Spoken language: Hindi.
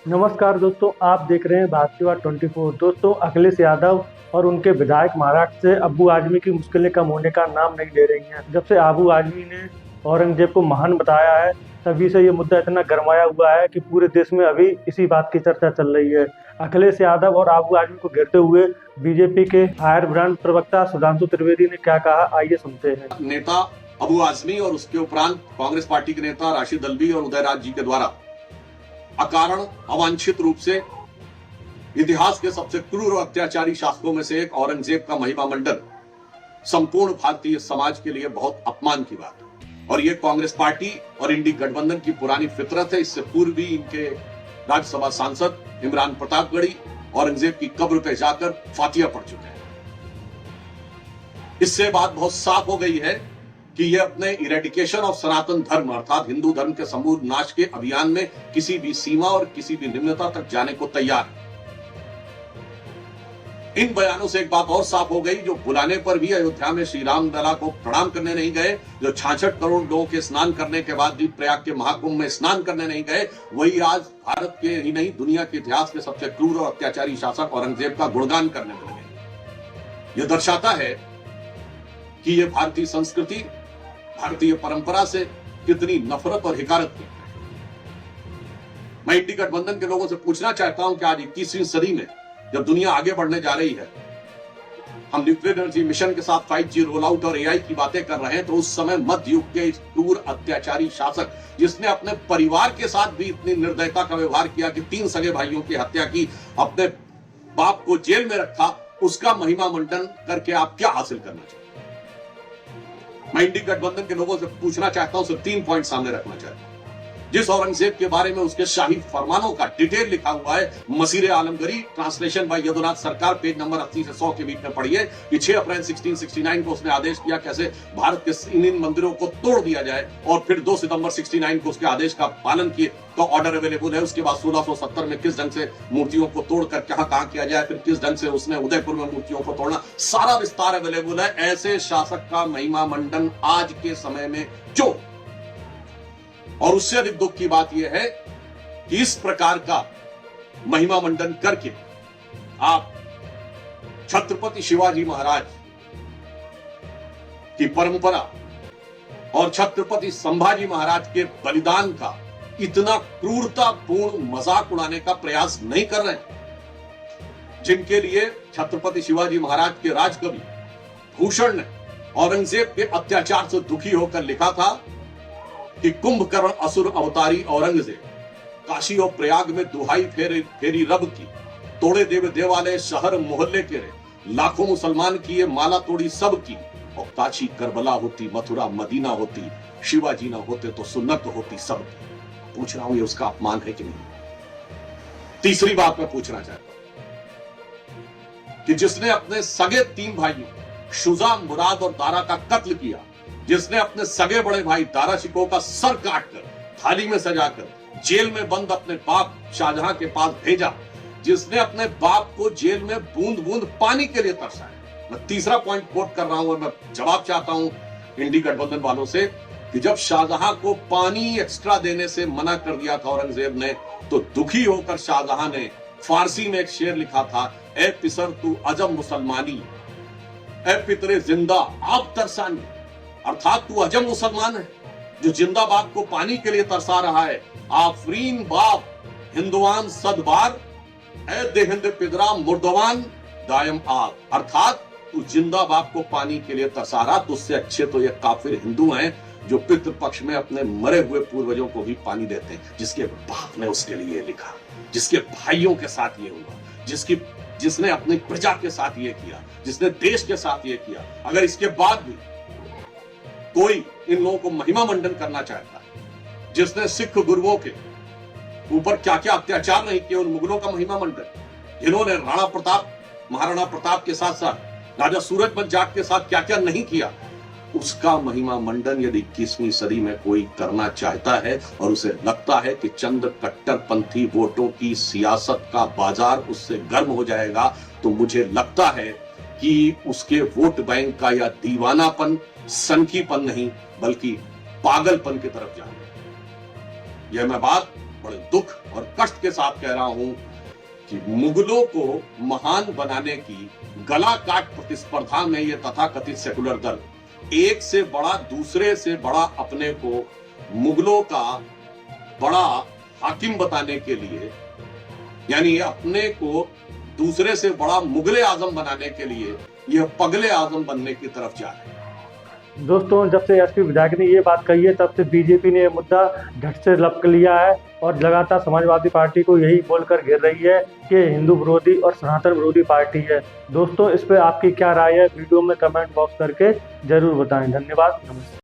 नमस्कार दोस्तों, आप देख रहे हैं भास्कर 24। दोस्तों, अखिलेश यादव और उनके विधायक महाराष्ट्र से अब्बू आजमी की मुश्किलें कम होने का नाम नहीं ले रही हैं। जब से अब्बू आजमी ने औरंगजेब को महान बताया है, तभी से ये मुद्दा इतना गरमाया हुआ है कि पूरे देश में अभी इसी बात की चर्चा चल रही है। अखिलेश यादव और अब्बू आजमी को घेरते हुए बीजेपी के फायर ब्रांड प्रवक्ता सुधांशु त्रिवेदी ने क्या कहा, आइए सुनते हैं। नेता अबू आजमी और उसके उपरांत कांग्रेस पार्टी के नेता राशिद अल्वी और उदयराज जी के द्वारा अकारण अवांछित रूप से इतिहास के सबसे क्रूर और अत्याचारी शासकों में से एक औरंगजेब का महिमा मंडन संपूर्ण भारतीय समाज के लिए बहुत अपमान की बात है। और ये कांग्रेस पार्टी और इंडी गठबंधन की पुरानी फितरत है। इससे पूर्व भी इनके राज्यसभा सांसद इमरान प्रतापगढ़ी औरंगजेब की कब्र पे जाकर फातिया पढ़ चुके हैं। इससे बात बहुत साफ हो गई है कि यह अपने इरेडिकेशन ऑफ सनातन धर्म अर्थात हिंदू धर्म के समूल नाश के अभियान में किसी भी सीमा और किसी भी निम्नता तक जाने को तैयार है। इन बयानों से एक बात और साफ हो गई, जो बुलाने पर भी अयोध्या में श्री राम लला को प्रणाम करने नहीं गए, जो 66 करोड़ लोगों के स्नान करने के बाद भी प्रयाग के महाकुंभ में स्नान करने नहीं गए, वही आज भारत के ही नहीं दुनिया के इतिहास के सबसे क्रूर और अत्याचारी शासक औरंगजेब का गुणगान करने लगे। यह दर्शाता है कि यह भारतीय संस्कृति भारतीय परंपरा से कितनी नफरत और हिकारत की। मैं इंडी गठबंधन के लोगों से पूछना चाहता हूं कि आज 21वीं सदी में जब दुनिया आगे बढ़ने जा रही है, हम न्यूक्लियर एनर्जी मिशन के साथ 5G रोल आउट और AI की बातें कर रहे हैं, तो उस समय मध्य युग के इस क्रूर अत्याचारी शासक जिसने अपने परिवार के साथ भी इतनी निर्दयता का व्यवहार किया कि 3 सगे भाइयों की हत्या की, अपने बाप को जेल में रखा, उसका महिमा मंडन करके आप क्या हासिल करना चाहते हैं? मैं इंडी गठबंधन के लोगों से पूछना चाहता हूं, सिर्फ 3 पॉइंट सामने रखना चाहता हूं। जिस औरंगजेब के बारे में उसके शाही फरमानों का डिटेल लिखा हुआ है, मसीरे आलमगीरी, ट्रांसलेशन बाय यदुनाथ सरकार, पेज नंबर 80 से 100 के बीच में पढ़िए कि 6 अप्रैल 1669 को उसने आदेश किया कैसे भारत के इन मंदिरों को तोड़ दिया जाए, और फिर 2 सितंबर 69 को उसके आदेश का पालन किए तो ऑर्डर अवेलेबल है। उसके बाद 1670 में किस ढंग से मूर्तियों को तोड़कर कहां किया जाए, फिर किस ढंग से उसने उदयपुर में मूर्तियों को तोड़ना, सारा विस्तार अवेलेबल है। ऐसे शासक का महिमा मंडन आज के समय में जो, और उससे अधिक दुख की बात यह है कि इस प्रकार का महिमा मंडन करके आप छत्रपति शिवाजी महाराज की परंपरा और छत्रपति संभाजी महाराज के बलिदान का इतना क्रूरतापूर्ण मजाक उड़ाने का प्रयास नहीं कर रहे हैं, जिनके लिए छत्रपति शिवाजी महाराज के राजकवि भूषण ने औरंगजेब के अत्याचार से दुखी होकर लिखा था कि कुंभकर्ण असुर अवतारी औरंगजेब काशी और प्रयाग में दुहाई फेरी रब की, तोड़े देव देवालय शहर मोहल्ले के रे, लाखों मुसलमान किए माला तोड़ी सब की, और काशी करबला होती मथुरा मदीना होती, शिवाजी ना होते तो सुन्नत होती सब की। पूछ रहा हूं, ये उसका अपमान है कि नहीं? तीसरी बात मैं पूछना चाहता हूं कि जिसने अपने सगे 3 भाइयों शुजा, मुराद और दारा का कत्ल किया, जिसने अपने सगे बड़े भाई दारा शिकोह का सर काटकर थाली में सजाकर जेल में बंद अपने बाप शाहजहां के पास भेजा, जिसने अपने बाप को जेल में बूंद बूंद पानी के लिए तरसाया। मैं तीसरा पॉइंट कोट कर रहा हूं और मैं जवाब चाहता हूं इंडी गठबंधन वालों से कि जब शाहजहां को पानी एक्स्ट्रा देने से मना कर दिया था औरंगजेब ने, तो दुखी होकर शाहजहां ने फारसी में एक शेर लिखा था, ए पिसर तू अजम मुसलमानी, ए पितरे जिंदा आप तरसानी, अर्थात तू अजम मुसलमान है जो जिंदा बाप को पानी के लिए तरसा रहा है। आफरीन बाप हिंदुआन सदबार, ए देहिंद पिदरा मुर्दवान दायम आग, अर्थात तू जिंदा बाप को पानी के लिए तरसा रहा, तुझसे अच्छे तो ये काफिर हिंदू हैं जो पितृपक्ष में अपने मरे हुए पूर्वजों को भी पानी देते हैं। जिसके बाप ने उसके लिए लिखा, जिसके भाइयों के साथ ये हुआ, जिसने अपनी प्रजा के साथ ये किया, जिसने देश के साथ ये किया, अगर इसके बाद भी कोई इन लोगों को महिमा मंडन करना चाहता है, जिसने सिख गुरुओं के ऊपर क्या क्या अत्याचार नहीं किए, उन मुगलों का महिमा मंडन, जिन्होंने राणा प्रताप महाराणा प्रताप के साथ साथ राजा सूरजमल जाट के साथ क्या क्या नहीं किया, उसका महिमा मंडन यदि 21वीं सदी में कोई करना चाहता है और उसे लगता है कि चंद कट्टरपंथी वोटों की सियासत का बाजार उससे गर्म हो जाएगा, तो मुझे लगता है कि उसके वोट बैंक का या दीवानापन सनकीपन नहीं बल्कि पागलपन की तरफ जाना। यह मैं बात बड़े दुख और कष्ट के साथ कह रहा हूं कि मुगलों को महान बनाने की गला काट प्रतिस्पर्धा में ये तथाकथित सेकुलर दल एक से बड़ा दूसरे से बड़ा अपने को मुगलों का बड़ा हाकिम बताने के लिए, यानी अपने को दूसरे से बड़ा मुगले आजम बनाने के लिए यह पगले आजम बनने की तरफ जा रहे हैं। दोस्तों, जब से एसपी विधायक ने ये बात कही है तब से बीजेपी ने ये मुद्दा झट से लपक लिया है और लगातार समाजवादी पार्टी को यही बोलकर घेर रही है कि हिंदू विरोधी और सनातन विरोधी पार्टी है। दोस्तों, इस पे आपकी क्या राय है वीडियो में कमेंट बॉक्स करके जरूर बताएं। धन्यवाद, नमस्ते।